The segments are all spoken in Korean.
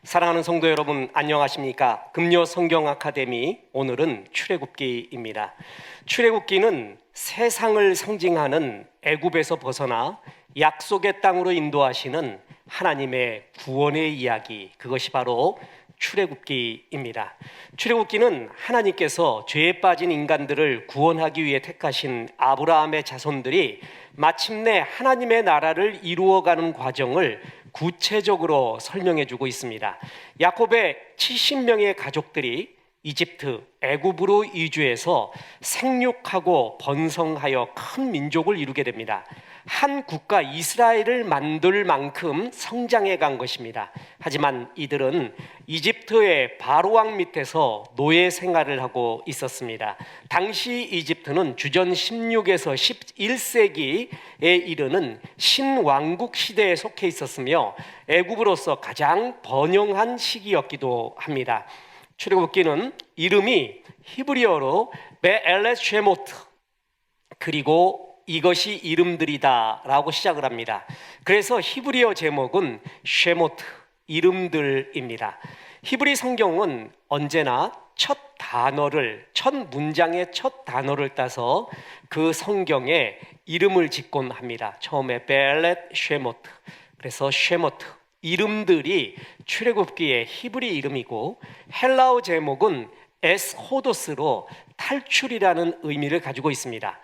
사랑하는 성도 여러분, 안녕하십니까? 금요 성경 아카데미, 오늘은 출애굽기입니다. 출애굽기는 세상을 상징하는 애굽에서 벗어나 약속의 땅으로 인도하시는 하나님의 구원의 이야기, 그것이 바로 출애굽기입니다. 출애굽기는 하나님께서 죄에 빠진 인간들을 구원하기 위해 택하신 아브라함의 자손들이 마침내 하나님의 나라를 이루어가는 과정을 구체적으로 설명해 주고 있습니다. 야곱의 70명의 가족들이 이집트, 애굽으로 이주해서 생육하고 번성하여 큰 민족을 이루게 됩니다. 한 국가 이스라엘을 만들 만큼 성장해 간 것입니다. 하지만 이들은 이집트의 바로왕 밑에서 노예 생활을 하고 있었습니다. 당시 이집트는 주전 16에서 11세기에 이르는 신왕국 시대에 속해 있었으며 애굽으로서 가장 번영한 시기였기도 합니다. 출애굽기는 이름이 히브리어로 베엘렛 쉐모트, 그리고 이것이 이름들이다 라고 시작을 합니다. 그래서 히브리어 제목은 쉐모트, 이름들입니다. 히브리 성경은 언제나 첫 문장의 첫 단어를 따서 그 성경에 이름을 짓곤 합니다. 처음에 베엘렛 쉐모트, 그래서 쉐모트, 이름들이 출애굽기의 히브리 이름이고, 헬라어 제목은 에스호도스로 탈출이라는 의미를 가지고 있습니다.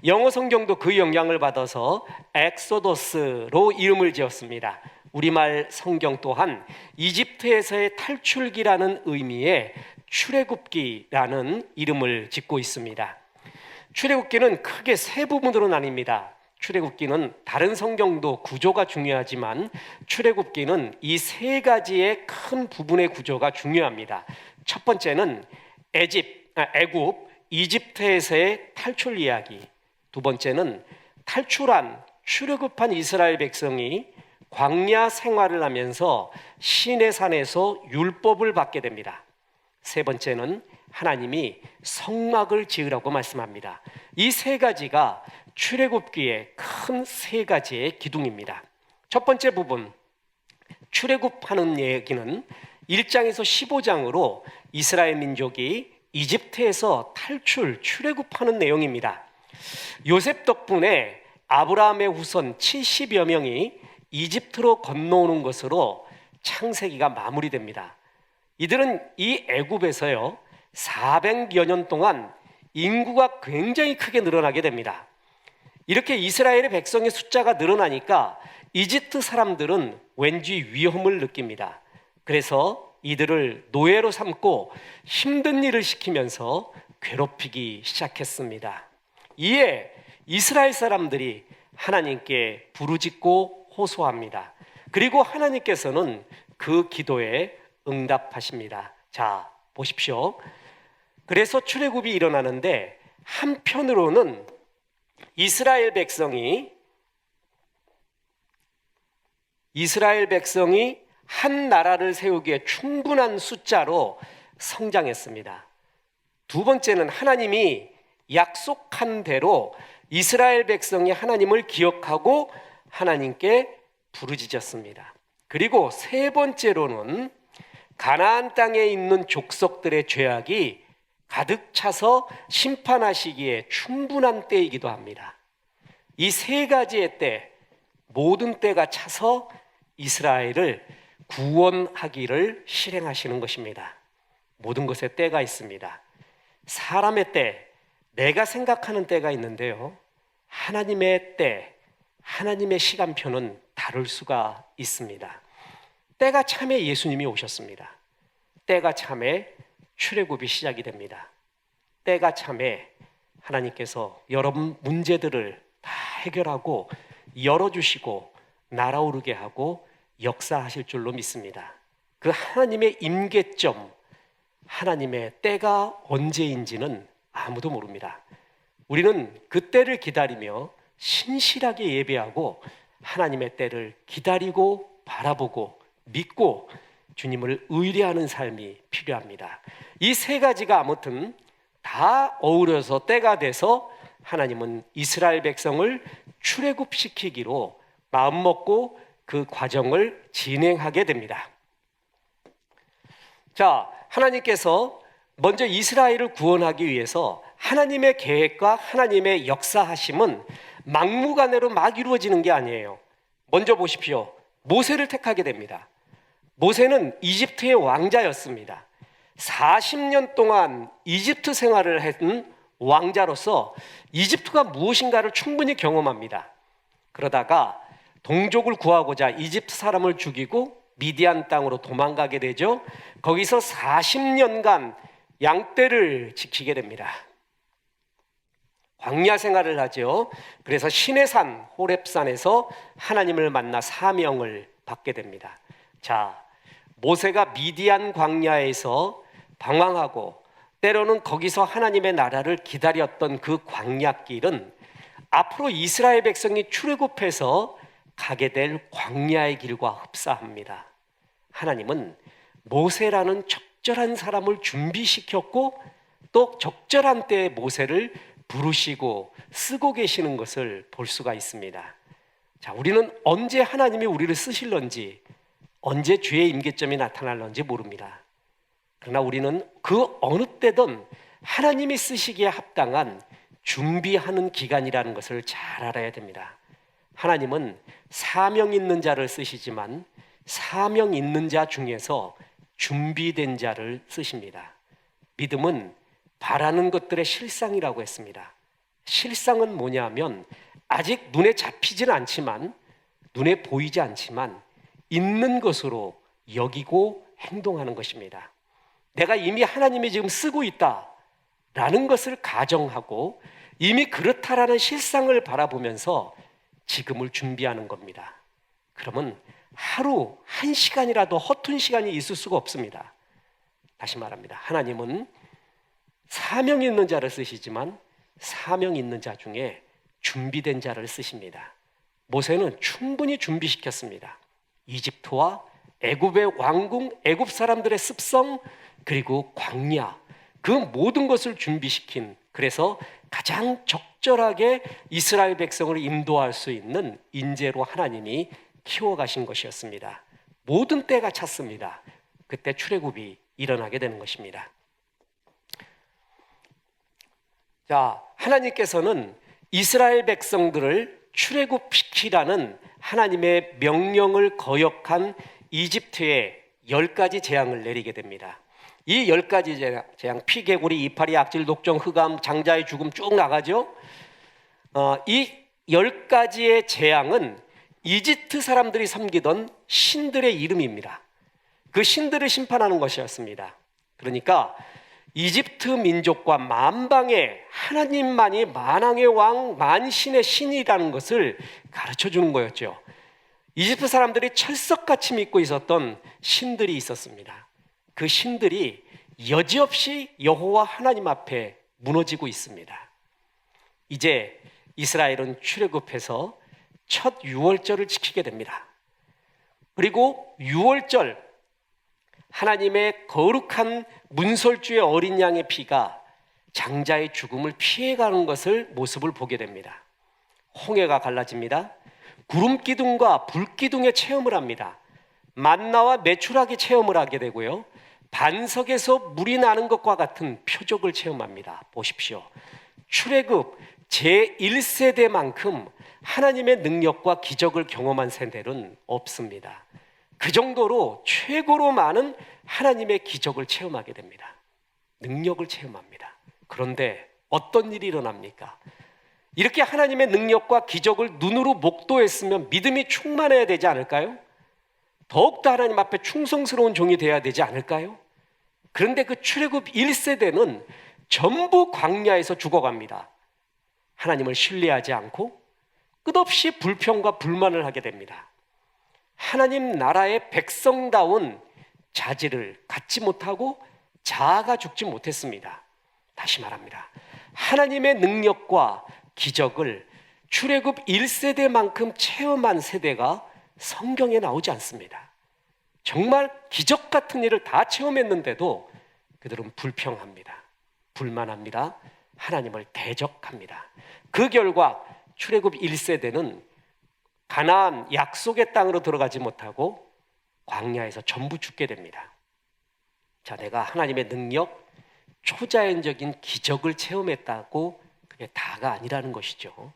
영어 성경도 그 영향을 받아서 엑소더스로 이름을 지었습니다. 우리말 성경 또한 이집트에서의 탈출기라는 의미의 출애굽기라는 이름을 짓고 있습니다. 출애굽기는 크게 세 부분으로 나뉩니다. 출애굽기는 다른 성경도 구조가 중요하지만 출애굽기는 이 세 가지의 큰 부분의 구조가 중요합니다. 첫 번째는 애굽, 이집트에서의 탈출 이야기. 두 번째는 출애굽한 이스라엘 백성이 광야 생활을 하면서 시내산에서 율법을 받게 됩니다. 세 번째는 하나님이 성막을 지으라고 말씀합니다. 이 세 가지가 출애굽기의 큰 세 가지의 기둥입니다. 첫 번째 부분, 출애굽하는 얘기는 1장에서 15장으로 이스라엘 민족이 이집트에서 출애굽하는 내용입니다. 요셉 덕분에 아브라함의 후손 70여 명이 이집트로 건너오는 것으로 창세기가 마무리됩니다. 이들은 이 애굽에서요 400여 년 동안 인구가 굉장히 크게 늘어나게 됩니다. 이렇게 이스라엘의 백성의 숫자가 늘어나니까 이집트 사람들은 왠지 위험을 느낍니다. 그래서 이들을 노예로 삼고 힘든 일을 시키면서 괴롭히기 시작했습니다. 이에 이스라엘 사람들이 하나님께 부르짖고 호소합니다. 그리고 하나님께서는 그 기도에 응답하십니다. 자, 보십시오. 그래서 출애굽이 일어나는데 한편으로는 이스라엘 백성이 한 나라를 세우기에 충분한 숫자로 성장했습니다. 두 번째는 하나님이 약속한 대로 이스라엘 백성이 하나님을 기억하고 하나님께 부르짖었습니다. 그리고 세 번째로는 가나안 땅에 있는 족속들의 죄악이 가득 차서 심판하시기에 충분한 때이기도 합니다. 이 세 가지의 때, 모든 때가 차서 이스라엘을 구원하기를 실행하시는 것입니다. 모든 것에 때가 있습니다. 사람의 때, 내가 생각하는 때가 있는데요, 하나님의 때, 하나님의 시간표는 다를 수가 있습니다. 때가 참에 예수님이 오셨습니다. 때가 참에 출애굽이 시작이 됩니다. 때가 참에 하나님께서 여러분 문제들을 다 해결하고 열어주시고 날아오르게 하고 역사하실 줄로 믿습니다. 그 하나님의 임계점, 하나님의 때가 언제인지는 아무도 모릅니다. 우리는 그 때를 기다리며 신실하게 예배하고 하나님의 때를 기다리고 바라보고 믿고 주님을 의뢰하는 삶이 필요합니다. 이 세 가지가 아무튼 다 어우러서 때가 돼서 하나님은 이스라엘 백성을 출애굽시키기로 마음먹고 그 과정을 진행하게 됩니다. 자, 하나님께서 먼저 이스라엘을 구원하기 위해서 하나님의 계획과 하나님의 역사하심은 막무가내로 막 이루어지는 게 아니에요. 먼저 보십시오. 모세를 택하게 됩니다. 모세는 이집트의 왕자였습니다. 40년 동안 이집트 생활을 했던 왕자로서 이집트가 무엇인가를 충분히 경험합니다. 그러다가 동족을 구하고자 이집트 사람을 죽이고 미디안 땅으로 도망가게 되죠. 거기서 40년간 양떼를 지키게 됩니다. 광야 생활을 하죠. 그래서 신의 산 호렙산에서 하나님을 만나 사명을 받게 됩니다. 자, 모세가 미디안 광야에서 방황하고 때로는 거기서 하나님의 나라를 기다렸던 그 광야길은 앞으로 이스라엘 백성이 출애굽해서 가게 될 광야의 길과 흡사합니다. 하나님은 모세라는 적절한 사람을 준비시켰고 또 적절한 때에 모세를 부르시고 쓰고 계시는 것을 볼 수가 있습니다. 자, 우리는 언제 하나님이 우리를 쓰실런지, 언제 주의 임계점이 나타날런지 모릅니다. 그러나 우리는 그 어느 때든 하나님이 쓰시기에 합당한 준비하는 기간이라는 것을 잘 알아야 됩니다. 하나님은 사명 있는 자를 쓰시지만 사명 있는 자 중에서 준비된 자를 쓰십니다. 믿음은 바라는 것들의 실상이라고 했습니다. 실상은 뭐냐면 아직 눈에 잡히진 않지만, 눈에 보이지 않지만 있는 것으로 여기고 행동하는 것입니다. 내가 이미 하나님이 지금 쓰고 있다라는 것을 가정하고 이미 그렇다라는 실상을 바라보면서 지금을 준비하는 겁니다. 그러면 하루 한 시간이라도 허튼 시간이 있을 수가 없습니다. 다시 말합니다. 하나님은 사명 있는 자를 쓰시지만 사명 있는 자 중에 준비된 자를 쓰십니다. 모세는 충분히 준비시켰습니다. 이집트와 애굽의 왕궁, 애굽 사람들의 습성, 그리고 광야, 그 모든 것을 준비시킨, 그래서 가장 적절하게 이스라엘 백성을 인도할 수 있는 인재로 하나님이 키워가신 것이었습니다. 모든 때가 찼습니다. 그때 출애굽이 일어나게 되는 것입니다. 자, 하나님께서는 이스라엘 백성들을 출애굽시키라는 하나님의 명령을 거역한 이집트에 10가지 재앙을 내리게 됩니다. 이 10가지 재앙, 피, 개구리, 이파리, 악질, 독종, 흑암, 장자의 죽음 쭉 나가죠. 이 10가지의 재앙은 이집트 사람들이 섬기던 신들의 이름입니다. 그 신들을 심판하는 것이었습니다. 그러니까 이집트 민족과 만방의 하나님만이 만왕의 왕, 만신의 신이라는 것을 가르쳐 주는 거였죠. 이집트 사람들이 철석같이 믿고 있었던 신들이 있었습니다. 그 신들이 여지없이 여호와 하나님 앞에 무너지고 있습니다. 이제 이스라엘은 출애굽해서 첫 유월절을 지키게 됩니다. 그리고 유월절, 하나님의 거룩한 문설주의 어린 양의 피가 장자의 죽음을 피해가는 것을 모습을 보게 됩니다. 홍해가 갈라집니다. 구름 기둥과 불 기둥의 체험을 합니다. 만나와 메추라기 체험을 하게 되고요. 반석에서 물이 나는 것과 같은 표적을 체험합니다. 보십시오. 출애굽 제1세대만큼 하나님의 능력과 기적을 경험한 세대는 없습니다. 그 정도로 최고로 많은 하나님의 기적을 체험하게 됩니다. 능력을 체험합니다. 그런데 어떤 일이 일어납니까? 이렇게 하나님의 능력과 기적을 눈으로 목도했으면 믿음이 충만해야 되지 않을까요? 더욱더 하나님 앞에 충성스러운 종이 되어야 되지 않을까요? 그런데 그 출애굽 1세대는 전부 광야에서 죽어갑니다. 하나님을 신뢰하지 않고 끝없이 불평과 불만을 하게 됩니다. 하나님 나라의 백성다운 자질을 갖지 못하고 자아가 죽지 못했습니다. 다시 말합니다. 하나님의 능력과 기적을 출애굽 1세대만큼 체험한 세대가 성경에 나오지 않습니다. 정말 기적 같은 일을 다 체험했는데도 그들은 불평합니다. 불만합니다. 하나님을 대적합니다. 그 결과 출애굽 1세대는 가나안 약속의 땅으로 들어가지 못하고 광야에서 전부 죽게 됩니다. 자, 내가 하나님의 능력, 초자연적인 기적을 체험했다고 그게 다가 아니라는 것이죠.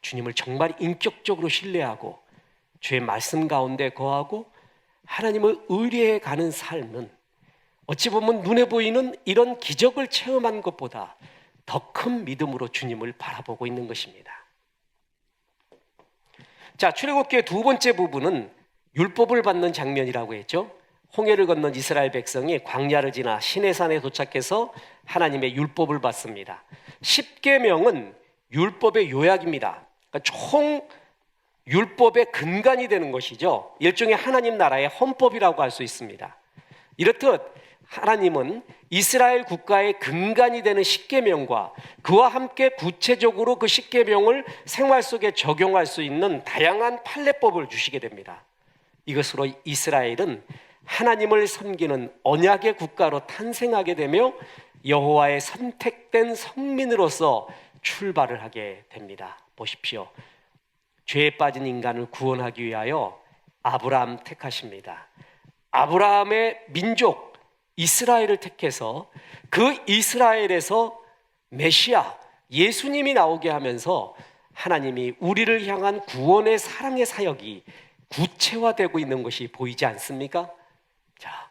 주님을 정말 인격적으로 신뢰하고 주의 말씀 가운데 거하고 하나님을 의뢰해 가는 삶은 어찌 보면 눈에 보이는 이런 기적을 체험한 것보다 더 큰 믿음으로 주님을 바라보고 있는 것입니다. 자, 출애굽기의 두 번째 부분은 율법을 받는 장면이라고 했죠. 홍해를 건넌 이스라엘 백성이 광야를 지나 시내산에 도착해서 하나님의 율법을 받습니다. 십계명은 율법의 요약입니다. 그러니까 총 율법의 근간이 되는 것이죠. 일종의 하나님 나라의 헌법이라고 할 수 있습니다. 이렇듯 하나님은 이스라엘 국가의 근간이 되는 십계명과 그와 함께 구체적으로 그 십계명을 생활 속에 적용할 수 있는 다양한 판례법을 주시게 됩니다. 이것으로 이스라엘은 하나님을 섬기는 언약의 국가로 탄생하게 되며 여호와의 선택된 성민으로서 출발을 하게 됩니다. 보십시오. 죄에 빠진 인간을 구원하기 위하여 아브라함 택하십니다. 아브라함의 민족 이스라엘을 택해서 그 이스라엘에서 메시아 예수님이 나오게 하면서 하나님이 우리를 향한 구원의 사랑의 사역이 구체화되고 있는 것이 보이지 않습니까? 자,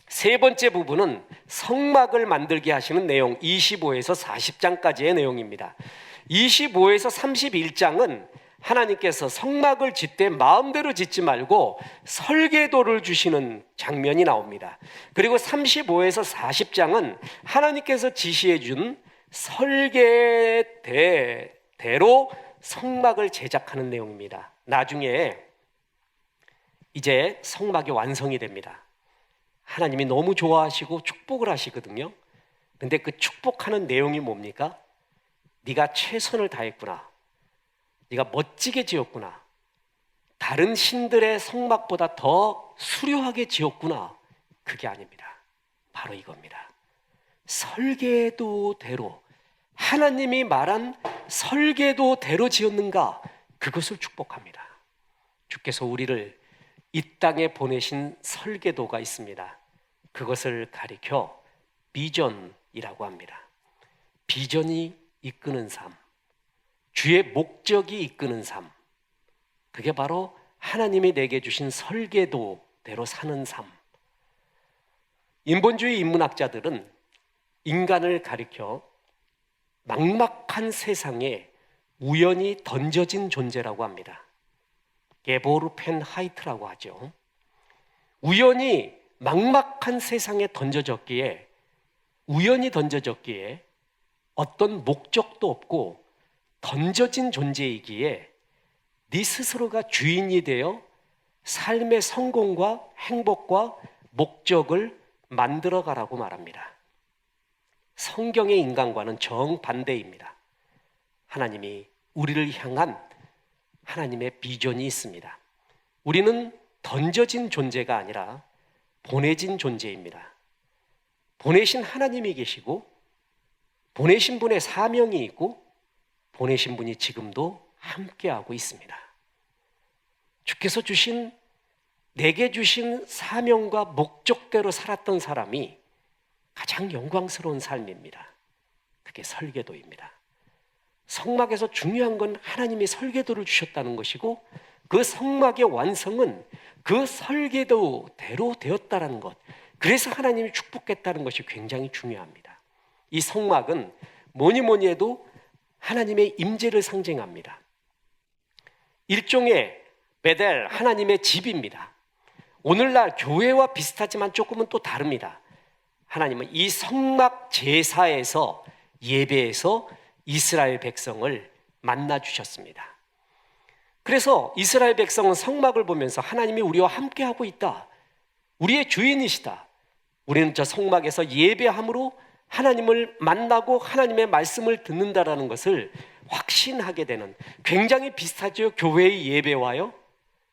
세 번째 부분은 성막을 만들게 하시는 내용 25에서 40장까지의 내용입니다. 25에서 31장은 하나님께서 성막을 짓되 마음대로 짓지 말고 설계도를 주시는 장면이 나옵니다. 그리고 35에서 40장은 하나님께서 지시해 준 설계대로 성막을 제작하는 내용입니다. 나중에 이제 성막이 완성이 됩니다. 하나님이 너무 좋아하시고 축복을 하시거든요. 근데 그 축복하는 내용이 뭡니까? 네가 최선을 다했구나. 네가 멋지게 지었구나. 다른 신들의 성막보다 더 수려하게 지었구나. 그게 아닙니다. 바로 이겁니다. 설계도대로, 하나님이 말한 설계도대로 지었는가? 그것을 축복합니다. 주께서 우리를 이 땅에 보내신 설계도가 있습니다. 그것을 가리켜 비전이라고 합니다. 비전이 이끄는 삶, 주의 목적이 이끄는 삶, 그게 바로 하나님이 내게 주신 설계도대로 사는 삶. 인본주의 인문학자들은 인간을 가리켜 막막한 세상에 우연히 던져진 존재라고 합니다. 게보르펜하이트라고 하죠. 우연히 막막한 세상에 던져졌기에, 우연히 던져졌기에 어떤 목적도 없고 던져진 존재이기에 네 스스로가 주인이 되어 삶의 성공과 행복과 목적을 만들어가라고 말합니다. 성경의 인간과는 정반대입니다. 하나님이 우리를 향한 하나님의 비전이 있습니다. 우리는 던져진 존재가 아니라 보내진 존재입니다. 보내신 하나님이 계시고 보내신 분의 사명이 있고 보내신 분이 지금도 함께하고 있습니다. 주께서 주신, 내게 주신 사명과 목적대로 살았던 사람이 가장 영광스러운 삶입니다. 그게 설계도입니다. 성막에서 중요한 건 하나님이 설계도를 주셨다는 것이고 그 성막의 완성은 그 설계도대로 되었다는 것, 그래서 하나님이 축복했다는 것이 굉장히 중요합니다. 이 성막은 뭐니 해도 하나님의 임재를 상징합니다. 일종의 베델, 하나님의 집입니다. 오늘날 교회와 비슷하지만 조금은 또 다릅니다. 하나님은 이 성막 제사에서, 예배에서 이스라엘 백성을 만나 주셨습니다. 그래서 이스라엘 백성은 성막을 보면서 하나님이 우리와 함께하고 있다, 우리의 주인이시다, 우리는 저 성막에서 예배함으로 하나님을 만나고 하나님의 말씀을 듣는다라는 것을 확신하게 되는, 굉장히 비슷하죠. 교회의 예배와요.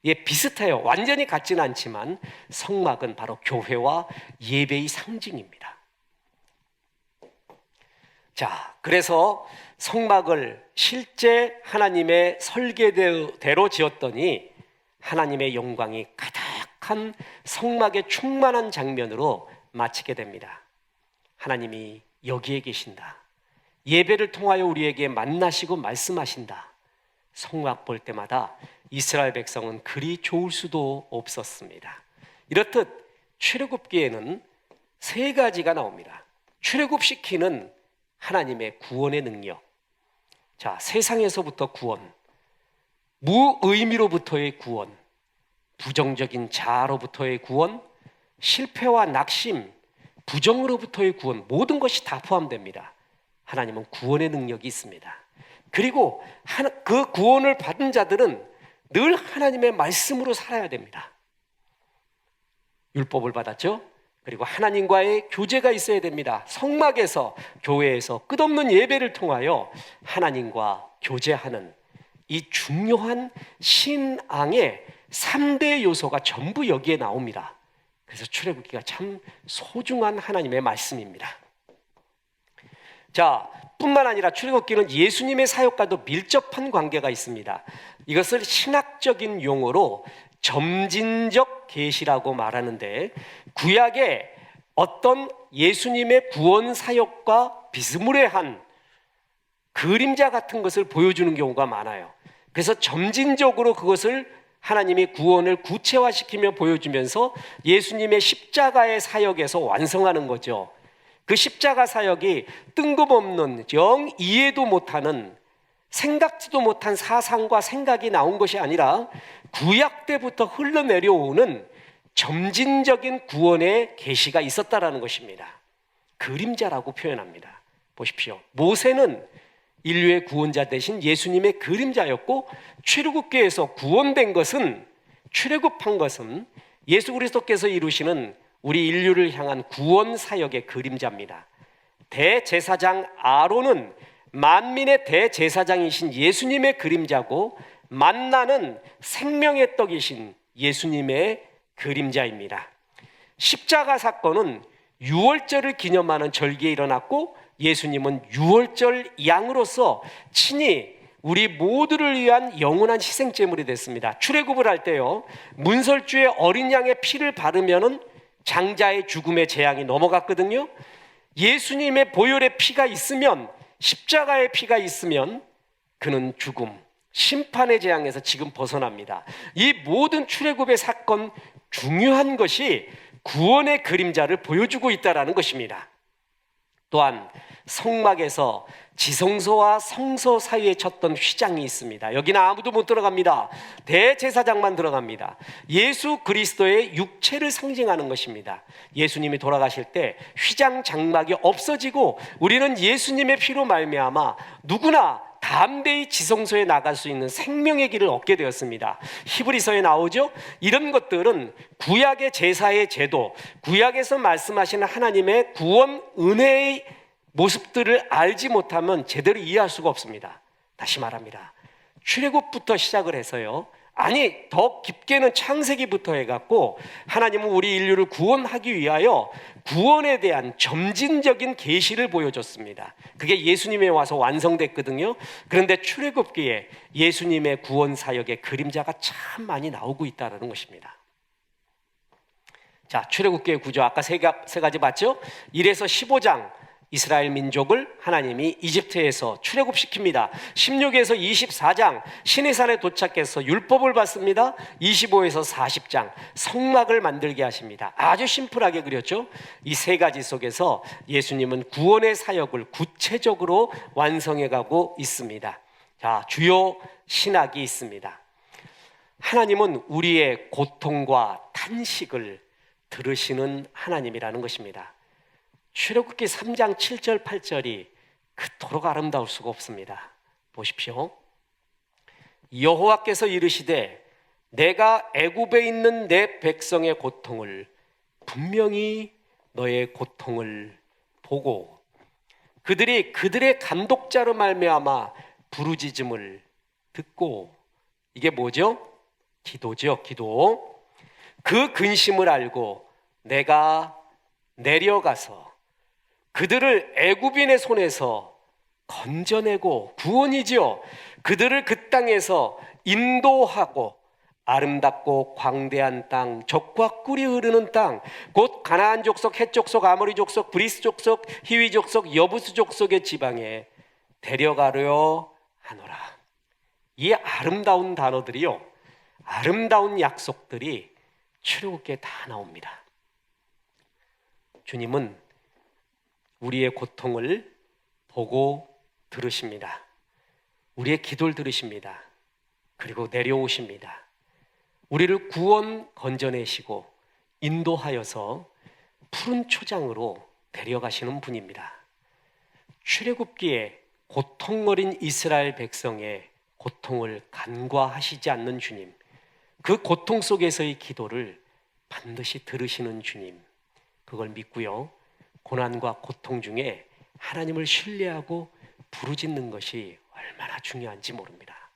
예, 비슷해요. 완전히 같지는 않지만 성막은 바로 교회와 예배의 상징입니다. 자, 그래서 성막을 실제 하나님의 설계대로 지었더니 하나님의 영광이 확한 성막의 충만한 장면으로 마치게 됩니다. 하나님이 여기에 계신다. 예배를 통하여 우리에게 만나시고 말씀하신다. 성막 볼 때마다 이스라엘 백성은 그리 좋을 수도 없었습니다. 이렇듯 출애굽기에는 세 가지가 나옵니다. 출애굽시키는 하나님의 구원의 능력. 자, 세상에서부터 구원, 무의미로부터의 구원, 부정적인 자아로부터의 구원, 실패와 낙심, 부정으로부터의 구원, 모든 것이 다 포함됩니다. 하나님은 구원의 능력이 있습니다. 그리고 그 구원을 받은 자들은 늘 하나님의 말씀으로 살아야 됩니다. 율법을 받았죠? 그리고 하나님과의 교제가 있어야 됩니다. 성막에서, 교회에서 끝없는 예배를 통하여 하나님과 교제하는 이 중요한 신앙의 3대 요소가 전부 여기에 나옵니다. 그래서 출애굽기가 참 소중한 하나님의 말씀입니다. 자, 뿐만 아니라 출애굽기는 예수님의 사역과도 밀접한 관계가 있습니다. 이것을 신학적인 용어로 점진적 계시라고 말하는데, 구약의 어떤 예수님의 구원 사역과 비스무리한 그림자 같은 것을 보여주는 경우가 많아요. 그래서 점진적으로 그것을 하나님이 구원을 구체화시키며 보여주면서 예수님의 십자가의 사역에서 완성하는 거죠. 그 십자가 사역이 뜬금없는, 영 이해도 못하는, 생각지도 못한 사상과 생각이 나온 것이 아니라 구약 때부터 흘러내려오는 점진적인 구원의 계시가 있었다라는 것입니다. 그림자라고 표현합니다. 보십시오. 모세는 인류의 구원자 대신 예수님의 그림자였고, 출애굽기에서 구원된 것은, 출애굽한 것은 예수 그리스도께서 이루시는 우리 인류를 향한 구원 사역의 그림자입니다. 대제사장 아론은 만민의 대제사장이신 예수님의 그림자고, 만나는 생명의 떡이신 예수님의 그림자입니다. 십자가 사건은 유월절을 기념하는 절기에 일어났고, 예수님은 유월절 양으로서 친히 우리 모두를 위한 영원한 희생제물이 됐습니다. 출애굽을 할 때요, 문설주에 어린 양의 피를 바르면은 장자의 죽음의 재앙이 넘어갔거든요. 예수님의 보혈의 피가 있으면, 십자가의 피가 있으면 그는 죽음, 심판의 재앙에서 지금 벗어납니다. 이 모든 출애굽의 사건, 중요한 것이 구원의 그림자를 보여주고 있다는 것입니다. 또한 성막에서 지성소와 성소 사이에 쳤던 휘장이 있습니다. 여기는 아무도 못 들어갑니다. 대제사장만 들어갑니다. 예수 그리스도의 육체를 상징하는 것입니다. 예수님이 돌아가실 때 휘장 장막이 없어지고, 우리는 예수님의 피로 말미암아 누구나 담대히 지성소에 나갈 수 있는 생명의 길을 얻게 되었습니다. 히브리서에 나오죠. 이런 것들은 구약의 제사의 제도, 구약에서 말씀하시는 하나님의 구원 은혜의 모습들을 알지 못하면 제대로 이해할 수가 없습니다. 다시 말합니다. 출애굽부터 시작을 해서요, 아니 더 깊게는 창세기부터 해갖고 하나님은 우리 인류를 구원하기 위하여 구원에 대한 점진적인 계시를 보여줬습니다. 그게 예수님에 와서 완성됐거든요. 그런데 출애굽기에 예수님의 구원 사역의 그림자가 참 많이 나오고 있다는 것입니다. 자, 출애굽기의 구조 아까 세 가지 봤죠? 1에서 15장 이스라엘 민족을 하나님이 이집트에서 출애굽시킵니다. 16에서 24장 시내산에 도착해서 율법을 받습니다. 25에서 40장 성막을 만들게 하십니다. 아주 심플하게 그렸죠. 이 세 가지 속에서 예수님은 구원의 사역을 구체적으로 완성해가고 있습니다. 자, 주요 신학이 있습니다. 하나님은 우리의 고통과 탄식을 들으시는 하나님이라는 것입니다. 출애굽기 3장 7절 8절이 그토록 아름다울 수가 없습니다. 보십시오. 여호와께서 이르시되 내가 애굽에 있는 내 백성의 고통을 분명히 너의 고통을 보고 그들이 그들의 감독자로 말미암아 부르짖음을 듣고, 이게 뭐죠? 기도죠. 기도. 그 근심을 알고 내가 내려가서 그들을 애굽인의 손에서 건져내고, 구원이지요, 그들을 그 땅에서 인도하고 아름답고 광대한 땅, 젖과 꿀이 흐르는 땅, 곧 가나안 족속, 헷 족속, 아모리 족속, 브리스 족속, 히위 족속, 여부스 족속의 지방에 데려가려 하노라. 이 아름다운 단어들이요, 아름다운 약속들이 출애굽기에 다 나옵니다. 주님은 우리의 고통을 보고 들으십니다. 우리의 기도를 들으십니다. 그리고 내려오십니다. 우리를 구원 건져내시고 인도하여서 푸른 초장으로 데려가시는 분입니다. 출애굽기에 고통 어린 이스라엘 백성의 고통을 간과하시지 않는 주님, 그 고통 속에서의 기도를 반드시 들으시는 주님, 그걸 믿고요, 고난과 고통 중에 하나님을 신뢰하고 부르짖는 것이 얼마나 중요한지 모릅니다.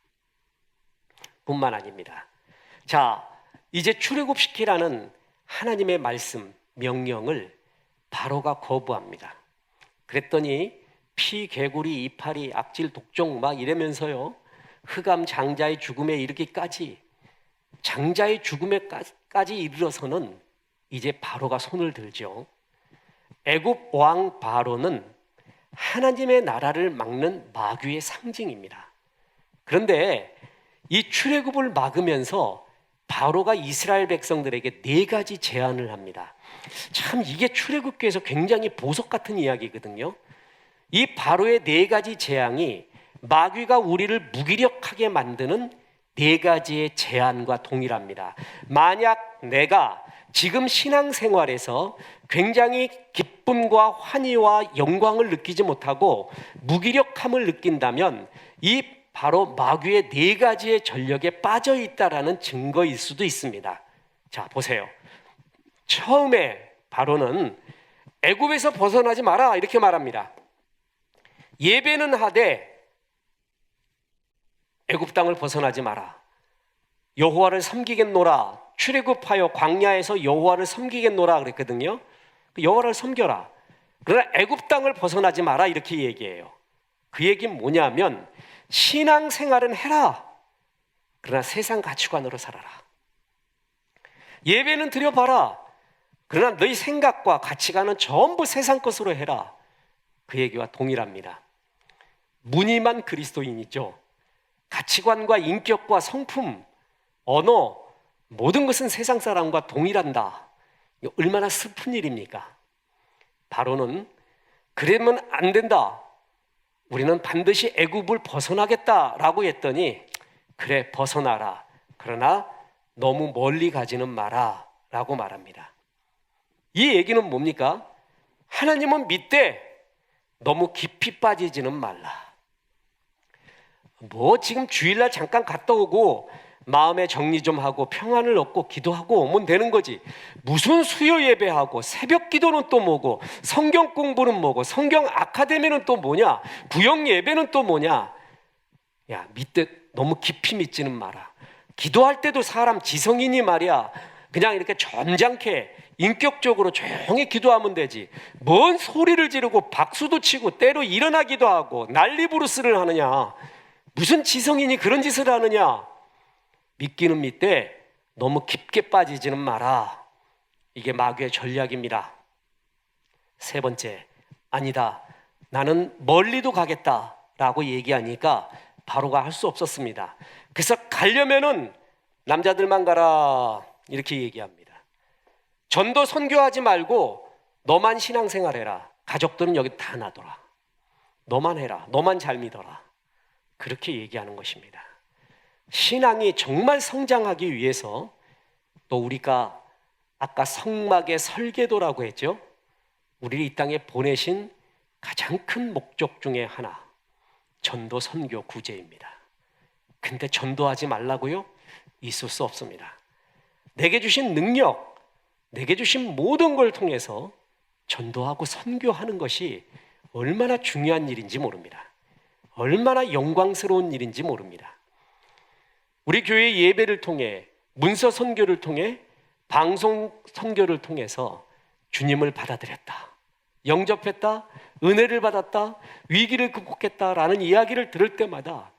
뿐만 아닙니다. 자, 이제 출애굽시키라는 하나님의 말씀, 명령을 바로가 거부합니다. 그랬더니 피, 개구리, 이파리, 악질, 독종 막 이러면서요, 흑암, 장자의 죽음에 이르기까지, 장자의 죽음에까지 이르러서는 이제 바로가 손을 들죠. 애굽 왕 바로는 하나님의 나라를 막는 마귀의 상징입니다. 그런데 이 출애굽을 막으면서 바로가 이스라엘 백성들에게 4가지 제안을 합니다. 참 이게 출애굽기에서 굉장히 보석 같은 이야기거든요. 이 바로의 4가지 재앙이 마귀가 우리를 무기력하게 만드는 4가지의 제안과 동일합니다. 만약 내가 지금 신앙생활에서 굉장히 기쁨과 환희와 영광을 느끼지 못하고 무기력함을 느낀다면 이 바로 마귀의 4가지의 전력에 빠져 있다라는 증거일 수도 있습니다. 자, 보세요. 처음에 바로는 애굽에서 벗어나지 마라 이렇게 말합니다. 예배는 하되 애굽 땅을 벗어나지 마라. 여호와를 섬기겠노라. 출애굽하여 광야에서 여호와를 섬기겠노라 그랬거든요. 여호와를 섬겨라. 그러나 애굽 땅을 벗어나지 마라 이렇게 얘기해요. 그 얘기는 뭐냐면 신앙생활은 해라. 그러나 세상 가치관으로 살아라. 예배는 드려봐라. 그러나 너희 생각과 가치관은 전부 세상 것으로 해라. 그 얘기와 동일합니다. 무늬만 그리스도인이죠. 가치관과 인격과 성품, 언어, 모든 것은 세상 사람과 동일한다. 이거 얼마나 슬픈 일입니까? 바로는 그러면 안 된다. 우리는 반드시 애굽을 벗어나겠다라고 했더니 그래 벗어나라. 그러나 너무 멀리 가지는 마라 라고 말합니다. 이 얘기는 뭡니까? 하나님은 믿되 너무 깊이 빠지지는 말라. 뭐 지금 주일날 잠깐 갔다 오고 마음의 정리 좀 하고 평안을 얻고 기도하고 오면 되는 거지. 무슨 수요 예배하고 새벽 기도는 또 뭐고 성경 공부는 뭐고 성경 아카데미는 또 뭐냐, 구역 예배는 또 뭐냐. 야, 믿듯 너무 깊이 믿지는 마라. 기도할 때도 사람 지성인이 말이야 그냥 이렇게 점잖게 인격적으로 조용히 기도하면 되지. 뭔 소리를 지르고 박수도 치고 때로 일어나기도 하고 난리 부르스를 하느냐. 무슨 지성인이 그런 짓을 하느냐. 믿기는 믿되 너무 깊게 빠지지는 마라. 이게 마귀의 전략입니다. 3번째, 아니다. 나는 멀리도 가겠다라고 얘기하니까 바로가 할 수 없었습니다. 그래서 가려면은 남자들만 가라 이렇게 얘기합니다. 전도 선교하지 말고 너만 신앙생활해라. 가족들은 여기 다 놔둬라. 너만 해라. 너만 잘 믿어라. 그렇게 얘기하는 것입니다. 신앙이 정말 성장하기 위해서 또 우리가 아까 성막의 설계도라고 했죠. 우리를 이 땅에 보내신 가장 큰 목적 중에 하나, 전도 선교 구제입니다. 근데 전도하지 말라고요? 있을 수 없습니다. 내게 주신 능력, 내게 주신 모든 걸 통해서 전도하고 선교하는 것이 얼마나 중요한 일인지 모릅니다. 얼마나 영광스러운 일인지 모릅니다. 우리 교회 예배를 통해, 문서 선교를 통해, 방송 선교를 통해서 주님을 받아들였다, 영접했다, 은혜를 받았다, 위기를 극복했다라는 이야기를 들을 때마다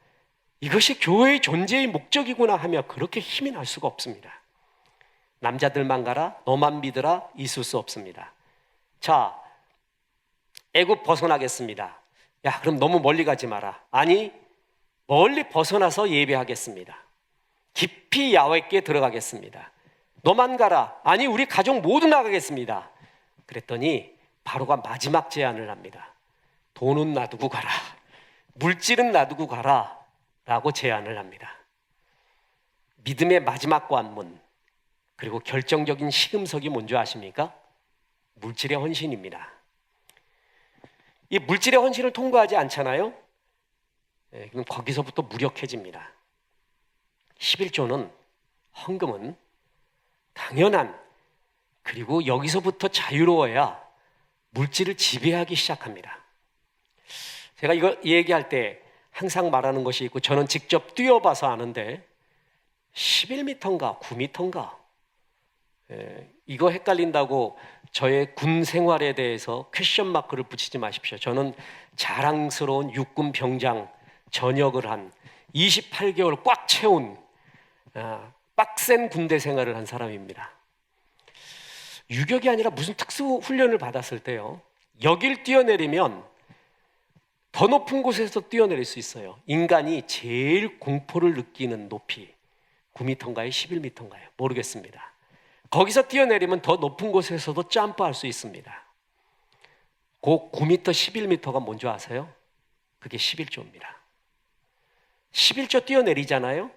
이것이 교회의 존재의 목적이구나 하며 그렇게 힘이 날 수가 없습니다. 남자들만 가라, 너만 믿으라, 있을 수 없습니다. 자, 애굽 벗어나겠습니다. 야, 그럼 너무 멀리 가지 마라. 아니, 멀리 벗어나서 예배하겠습니다. 깊이 야훼께 들어가겠습니다. 너만 가라. 아니, 우리 가족 모두 나가겠습니다. 그랬더니 바로가 마지막 제안을 합니다. 돈은 놔두고 가라. 물질은 놔두고 가라. 라고 제안을 합니다. 믿음의 마지막 관문, 그리고 결정적인 시금석이 뭔지 아십니까? 물질의 헌신입니다. 이 물질의 헌신을 통과하지 않잖아요? 그럼 거기서부터 무력해집니다. 11조는, 헌금은 당연한, 그리고 여기서부터 자유로워야 물질을 지배하기 시작합니다. 제가 이거 얘기할 때 항상 말하는 것이 있고, 저는 직접 뛰어봐서 아는데 11m인가 9m인가 이거 헷갈린다고 저의 군 생활에 대해서 퀘션 마크를 붙이지 마십시오. 저는 자랑스러운 육군 병장 전역을 한 28개월 꽉 채운 빡센 군대 생활을 한 사람입니다. 유격이 아니라 무슨 특수 훈련을 받았을 때요, 여길 뛰어내리면 더 높은 곳에서 뛰어내릴 수 있어요. 인간이 제일 공포를 느끼는 높이 9m인가요? 11m인가요? 모르겠습니다. 거기서 뛰어내리면 더 높은 곳에서도 점프할 수 있습니다. 그 9m, 11m가 뭔지 아세요? 그게 11조입니다. 11조 뛰어내리잖아요?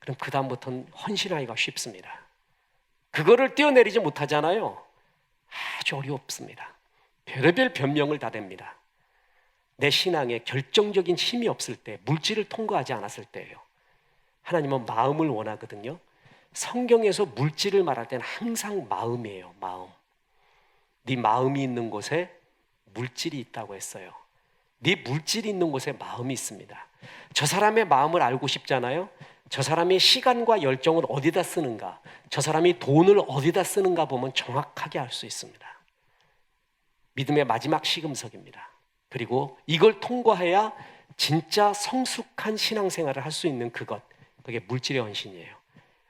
그럼 그 다음부터는 헌신하기가 쉽습니다. 그거를 뛰어내리지 못하잖아요? 아주 어렵습니다. 별의별 변명을 다 댑니다. 내 신앙에 결정적인 힘이 없을 때, 물질을 통과하지 않았을 때예요. 하나님은 마음을 원하거든요. 성경에서 물질을 말할 때는 항상 마음이에요. 마음. 네 마음이 있는 곳에 물질이 있다고 했어요. 네 물질이 있는 곳에 마음이 있습니다. 저 사람의 마음을 알고 싶잖아요. 저 사람의 시간과 열정을 어디다 쓰는가, 저 사람이 돈을 어디다 쓰는가 보면 정확하게 알 수 있습니다. 믿음의 마지막 시금석입니다. 그리고 이걸 통과해야 진짜 성숙한 신앙생활을 할 수 있는 그것, 그게 물질의 헌신이에요.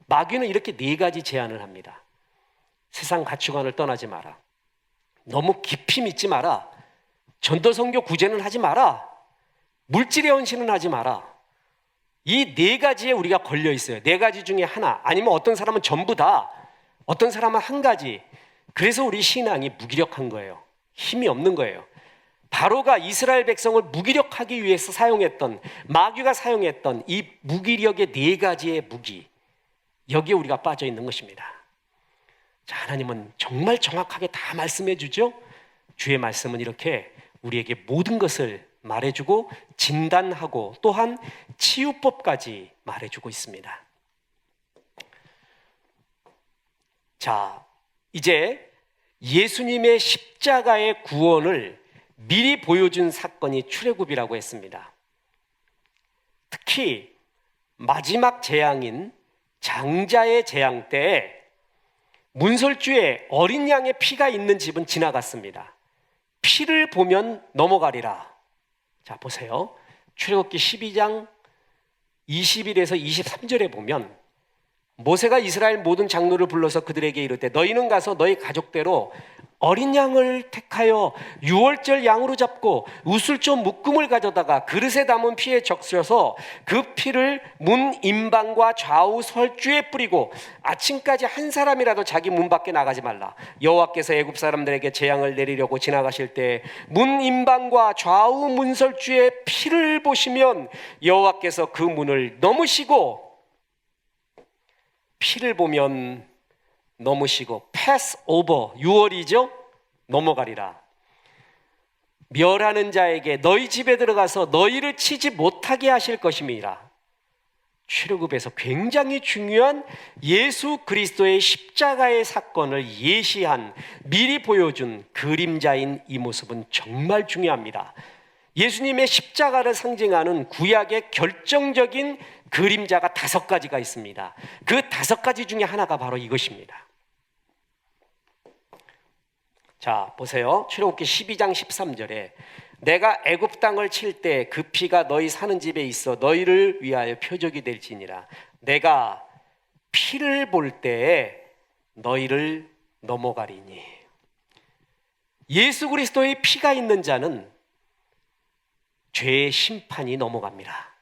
마귀는 이렇게 4가지 제안을 합니다. 세상 가치관을 떠나지 마라. 너무 깊이 믿지 마라. 전도선교 구제는 하지 마라. 물질의 헌신은 하지 마라. 이 4가지에 우리가 걸려 있어요. 4가지 중에 하나, 아니면 어떤 사람은 전부 다, 어떤 사람은 한 가지. 그래서 우리 신앙이 무기력한 거예요. 힘이 없는 거예요. 바로가 이스라엘 백성을 무기력하기 위해서 사용했던, 마귀가 사용했던 이 무기력의 4가지의 무기, 여기에 우리가 빠져 있는 것입니다. 자, 하나님은 정말 정확하게 다 말씀해 주죠. 주의 말씀은 이렇게 우리에게 모든 것을 말해주고 진단하고 또한 치유법까지 말해주고 있습니다. 자, 이제 예수님의 십자가의 구원을 미리 보여준 사건이 출애굽이라고 했습니다. 특히 마지막 재앙인 장자의 재앙 때에 문설주에 어린 양의 피가 있는 집은 지나갔습니다. 피를 보면 넘어가리라. 자, 보세요. 출애굽기 12장 20일에서 23절에 보면 모세가 이스라엘 모든 장로를 불러서 그들에게 이르되 너희는 가서 너희 가족대로 어린 양을 택하여 유월절 양으로 잡고 우슬조 묶음을 가져다가 그릇에 담은 피에 적셔서 그 피를 문 임방과 좌우 설주에 뿌리고 아침까지 한 사람이라도 자기 문 밖에 나가지 말라. 여호와께서 애굽 사람들에게 재앙을 내리려고 지나가실 때 문 임방과 좌우 문설주에 피를 보시면 여호와께서 그 문을 넘으시고, 피를 보면 넘으시고 패스 오버, 유월이죠? 넘어가리라. 멸하는 자에게 너희 집에 들어가서 너희를 치지 못하게 하실 것임이라. 출애굽에서 굉장히 중요한 예수 그리스도의 십자가의 사건을 예시한, 미리 보여준 그림자인 이 모습은 정말 중요합니다. 예수님의 십자가를 상징하는 구약의 결정적인 그림자가 5가지가 있습니다. 그 5가지 중에 하나가 바로 이것입니다. 자, 보세요. 출애굽기 12장 13절에 내가 애굽 땅을 칠 때 그 피가 너희 사는 집에 있어 너희를 위하여 표적이 될지니라. 내가 피를 볼 때에 너희를 넘어가리니. 예수 그리스도의 피가 있는 자는 죄의 심판이 넘어갑니다.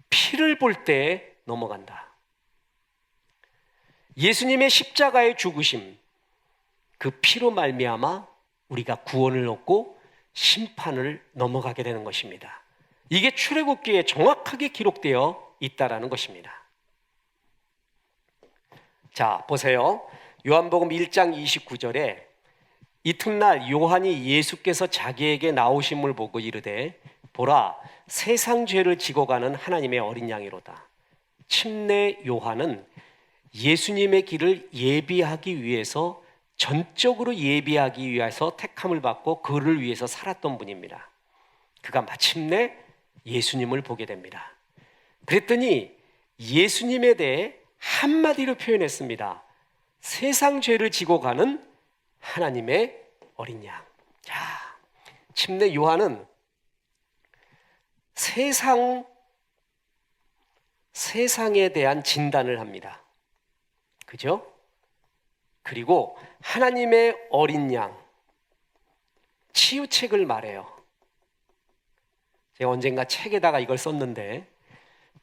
피를 볼 때에 넘어간다. 예수님의 십자가의 죽으심, 그 피로 말미암아 우리가 구원을 얻고 심판을 넘어가게 되는 것입니다. 이게 출애굽기에 정확하게 기록되어 있다라는 것입니다. 자, 보세요. 요한복음 1장 29절에 이튿날 요한이 예수께서 자기에게 나오심을 보고 이르되 보라, 세상 죄를 지고 가는 하나님의 어린 양이로다. 침례 요한은 예수님의 길을 예비하기 위해서, 전적으로 예비하기 위해서 택함을 받고 그를 위해서 살았던 분입니다. 그가 마침내 예수님을 보게 됩니다. 그랬더니 예수님에 대해 한마디로 표현했습니다. 세상 죄를 지고 가는 하나님의 어린 양. 자, 침례 요한은 세상에 대한 진단을 합니다. 그죠? 그리고 하나님의 어린 양, 치유책을 말해요. 제가 언젠가 책에다가 이걸 썼는데,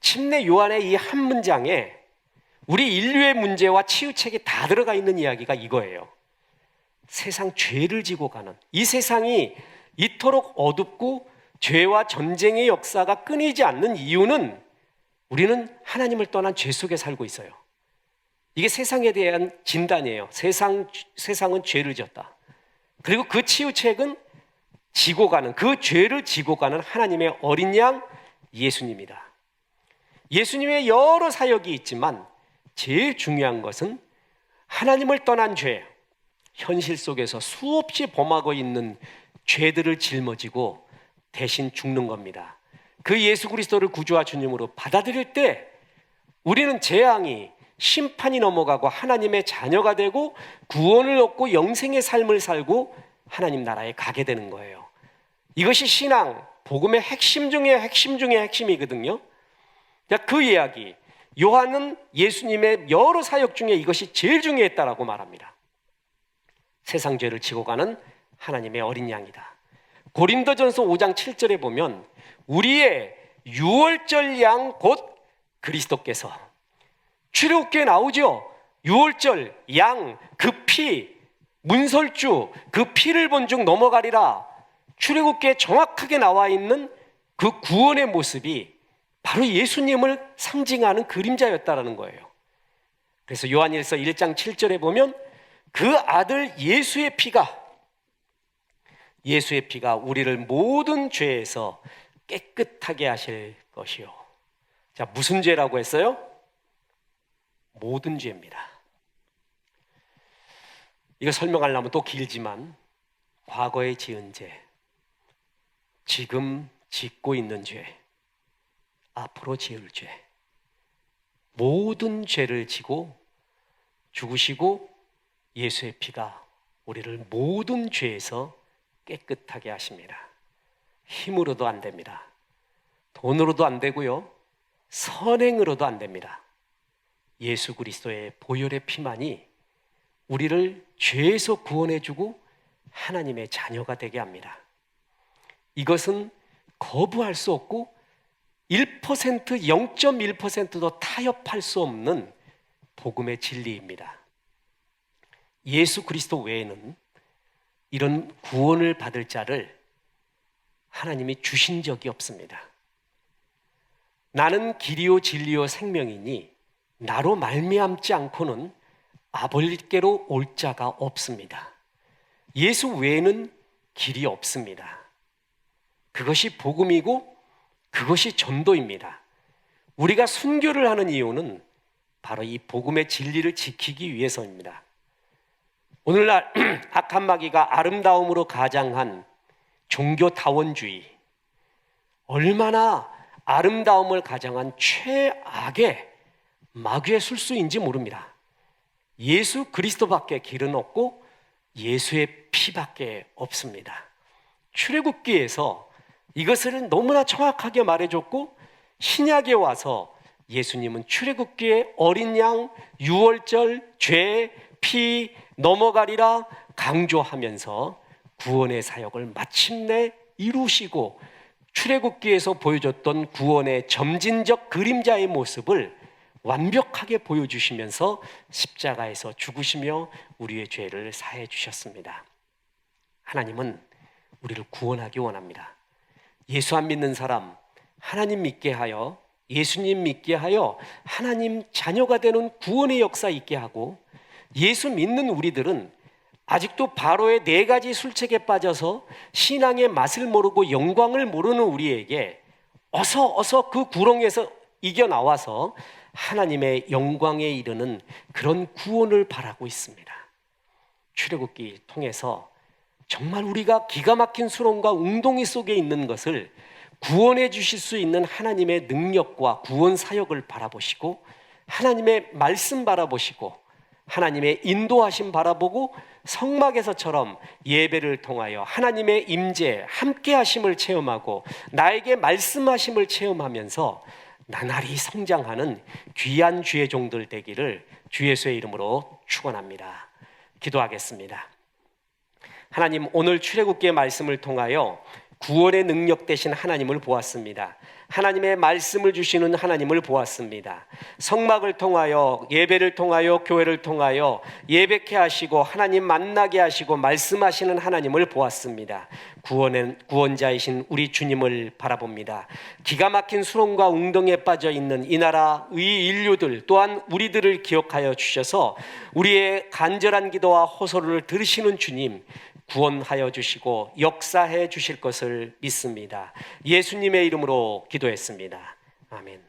침례 요한의 이 한 문장에 우리 인류의 문제와 치유책이 다 들어가 있는 이야기가 이거예요. 세상 죄를 지고 가는, 이 세상이 이토록 어둡고 죄와 전쟁의 역사가 끊이지 않는 이유는 우리는 하나님을 떠난 죄 속에 살고 있어요. 이게 세상에 대한 진단이에요. 세상은 죄를 지었다. 그리고 그 치유책은 지고 가는, 그 죄를 지고 가는 하나님의 어린 양 예수님이다. 예수님의 여러 사역이 있지만 제일 중요한 것은 하나님을 떠난 죄, 현실 속에서 수없이 범하고 있는 죄들을 짊어지고 대신 죽는 겁니다. 그 예수 그리스도를 구주와 주님으로 받아들일 때 우리는 재앙이, 심판이 넘어가고 하나님의 자녀가 되고 구원을 얻고 영생의 삶을 살고 하나님 나라에 가게 되는 거예요. 이것이 신앙, 복음의 핵심 중에 핵심 중에 핵심이거든요. 그 이야기, 요한은 예수님의 여러 사역 중에 이것이 제일 중요했다라고 말합니다. 세상 죄를 지고 가는 하나님의 어린 양이다. 고린도전서 5장 7절에 보면 우리의 유월절 양 곧 그리스도께서, 출애굽기에 나오죠. 유월절 양, 그 피, 문설주, 그 피를 본즉 넘어가리라. 출애굽기에 정확하게 나와 있는 그 구원의 모습이 바로 예수님을 상징하는 그림자였다라는 거예요. 그래서 요한일서 1장 7절에 보면 그 아들 예수의 피가 우리를 모든 죄에서 깨끗하게 하실 것이요. 자, 무슨 죄라고 했어요? 모든 죄입니다. 이거 설명하려면 또 길지만 과거에 지은 죄, 지금 짓고 있는 죄, 앞으로 지을 죄, 모든 죄를 지고 죽으시고 예수의 피가 우리를 모든 죄에서 깨끗하게 하십니다. 힘으로도 안 됩니다. 돈으로도 안 되고요. 선행으로도 안 됩니다. 예수 그리스도의 보혈의 피만이 우리를 죄에서 구원해주고 하나님의 자녀가 되게 합니다. 이것은 거부할 수 없고 1%, 0.1%도 타협할 수 없는 복음의 진리입니다. 예수 그리스도 외에는 이런 구원을 받을 자를 하나님이 주신 적이 없습니다. 나는 길이요 진리요 생명이니 나로 말미암지 않고는 아버지께로 올 자가 없습니다. 예수 외에는 길이 없습니다. 그것이 복음이고 그것이 전도입니다. 우리가 순교를 하는 이유는 바로 이 복음의 진리를 지키기 위해서입니다. 오늘날 악한 마귀가 아름다움으로 가장한 종교다원주의, 얼마나 아름다움을 가장한 최악의 마귀의 술수인지 모릅니다. 예수 그리스도밖에 길은 없고 예수의 피밖에 없습니다. 출애굽기에서 이것을 너무나 정확하게 말해줬고, 신약에 와서 예수님은 출애굽기에 어린 양, 유월절, 죄, 피 넘어가리라 강조하면서 구원의 사역을 마침내 이루시고, 출애굽기에서 보여줬던 구원의 점진적 그림자의 모습을 완벽하게 보여주시면서 십자가에서 죽으시며 우리의 죄를 사해 주셨습니다. 하나님은 우리를 구원하기 원합니다. 예수 안 믿는 사람, 하나님 믿게 하여, 예수님 믿게 하여 하나님 자녀가 되는 구원의 역사 있게 하고, 예수 믿는 우리들은 아직도 바로의 4가지 술책에 빠져서 신앙의 맛을 모르고 영광을 모르는 우리에게 어서 그 구렁에서 이겨나와서 하나님의 영광에 이르는 그런 구원을 바라고 있습니다. 출애굽기 통해서 정말 우리가 기가 막힌 수렁과 웅덩이 속에 있는 것을 구원해 주실 수 있는 하나님의 능력과 구원 사역을 바라보시고, 하나님의 말씀 바라보시고, 하나님의 인도하심 바라보고, 성막에서처럼 예배를 통하여 하나님의 임재, 함께 하심을 체험하고 나에게 말씀하심을 체험하면서 나날이 성장하는 귀한 주의 종들 되기를 주 예수의 이름으로 축원합니다. 기도하겠습니다. 하나님, 오늘 출애굽기의 말씀을 통하여 구원의 능력 되신 하나님을 보았습니다. 하나님의 말씀을 주시는 하나님을 보았습니다. 성막을 통하여, 예배를 통하여, 교회를 통하여 예배케 하시고 하나님 만나게 하시고 말씀하시는 하나님을 보았습니다. 구원자이신 우리 주님을 바라봅니다. 기가 막힌 수렁과 웅덩이에 빠져 있는 이 나라의 인류들 또한 우리들을 기억하여 주셔서 우리의 간절한 기도와 호소를 들으시는 주님, 구원하여 주시고 역사해 주실 것을 믿습니다. 예수님의 이름으로 기도했습니다. 아멘.